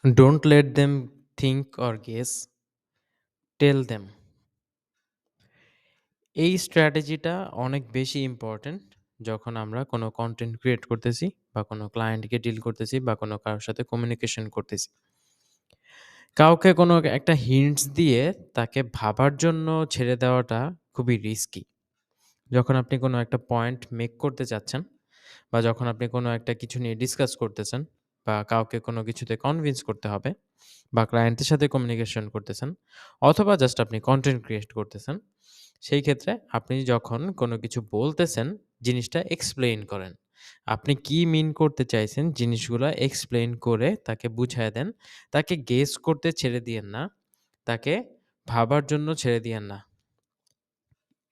Don't let them think or guess, tell them. এই স্ট্র্যাটেজিটা অনেক বেশি ইম্পর্ট্যান্ট যখন আমরা কোনো কনটেন্ট ক্রিয়েট করতেছি বা কোনো ক্লায়েন্টকে ডিল করতেছি বা কোনো কারোর সাথে কমিউনিকেশন করতেছি। কাউকে কোনো একটা হিন্টস দিয়ে তাকে ভাবার জন্য ছেড়ে দেওয়াটা খুবই রিস্কি। যখন আপনি কোনো একটা পয়েন্ট মেক করতে চাচ্ছেন বা যখন আপনি কোনো একটা কিছু নিয়ে ডিসকাস করতেছেন বা কাউকে কোনো কিছুতে কনভিন্স করতে হবে বা ক্লায়েন্টের সাথে কমিউনিকেশন করতেছেন অথবা জাস্ট আপনি কনটেন্ট ক্রিয়েট করতেছেন, সেই ক্ষেত্রে আপনি যখন কোনো কিছু বলতেছেন, জিনিসটা এক্সপ্লেইন করেন। আপনি কি মিন করতে চাইছেন জিনিসগুলা এক্সপ্লেইন করে তাকে বুঝায় দেন। তাকে গেস করতে ছেড়ে দিয়েন না। তাকে ভাবার জন্য ছেড়ে দিয়েন না।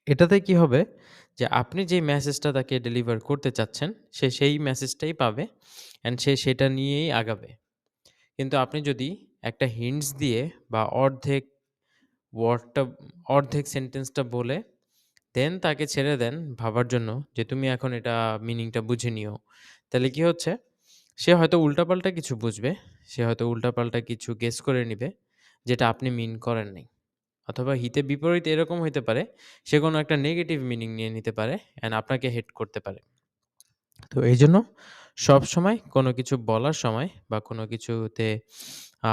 এটাতে কি হবে যে আপনি যেই মেসেজটা তাকে ডেলিভার করতে চাচ্ছেন, সে সেই মেসেজটাই পাবে অ্যান্ড সে সেটা নিয়েই আগাবে। কিন্তু আপনি যদি একটা হিন্টস দিয়ে বা ওয়ার্ডটা অর্ধেক সেন্টেন্সটা বলে দেন তাকে ছেড়ে দেন ভাবার জন্য যে, "তুমি এখন এটা মিনিংটা বুঝে নিও।" তাহলে কি হচ্ছে? সে হয়তো উল্টাপাল্টা কিছু বুঝবে। সে হয়তো উল্টাপাল্টা কিছু গেস করে নিবে, যেটা আপনি মিন করেন নাই। অথবা হিতে বিপরীত এরকম হইতে পারে, সে কোনো একটা নেগেটিভ মিনিং নিয়ে নিতে পারে অ্যান্ড আপনাকে হেট করতে পারে। তো এইজন্য সবসময় কোনো কিছু বলার সময় বা কোনো কিছুতে আ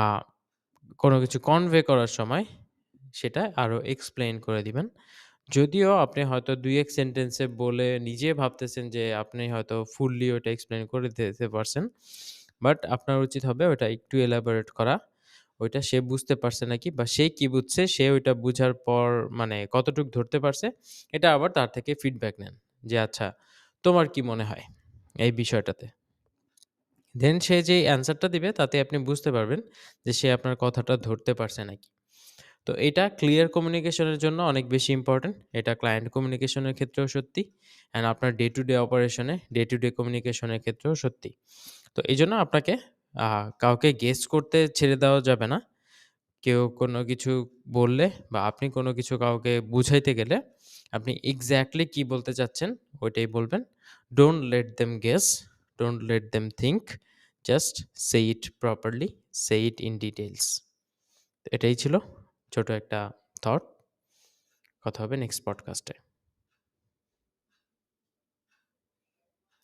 কোনো কিছু কনভে করার সময় সেটা আরো এক্সপ্লেইন করে দিবেন। যদিও আপনি হয়তো ২-১ সেন্টেন্সে বলে নিজে ভাবতেছেন যে আপনি হয়তো ফুললি ওটা এক্সপ্লেইন করে দিতে পারছেন। বাট আপনার উচিত হবে ওটা একটু এলাবোরেট করা। ওইটা সে বুঝতে পারছে নাকি বা সে কি বুঝছে, সে ওইটা বুঝার পর মানে কতটুক ধরতে পারছে, এটা আবার তার থেকে ফিডব্যাক নেন। যে আচ্ছা, তোমার কি মনে হয় এই বিষয়টাতে? দেন সে যেই অ্যান্সারটা দিবে তাতে আপনি বুঝতে পারবেন যে সে আপনার কথাটা ধরতে পারছে নাকি। তো এটা ক্লিয়ার কমিউনিকেশনের জন্য অনেক বেশি ইম্পোর্টেন্ট। এটা ক্লায়েন্ট কমিউনিকেশনের ক্ষেত্রেও সত্যি অ্যান্ড আপনার ডে টু ডে অপারেশনে, ডে টু ডে কমিউনিকেশনের ক্ষেত্রেও সত্যি। তো এইজন্য আপনাকে আ কাউকে গেস করতে ছেড়ে দেওয়া যাবে না। কেউ কোনো কিছু বললে বা আপনি কোনো কিছু কাউকে বুঝাইতে গেলে আপনি এক্সাক্টলি কি বলতে চাচ্ছেন ওইটাই বলবেন। Don't let them guess, don't let them think, just say it properly, say it in details. এটাই ছিল ছোট একটা থট। কথা হবে নেক্সট পডকাস্টে।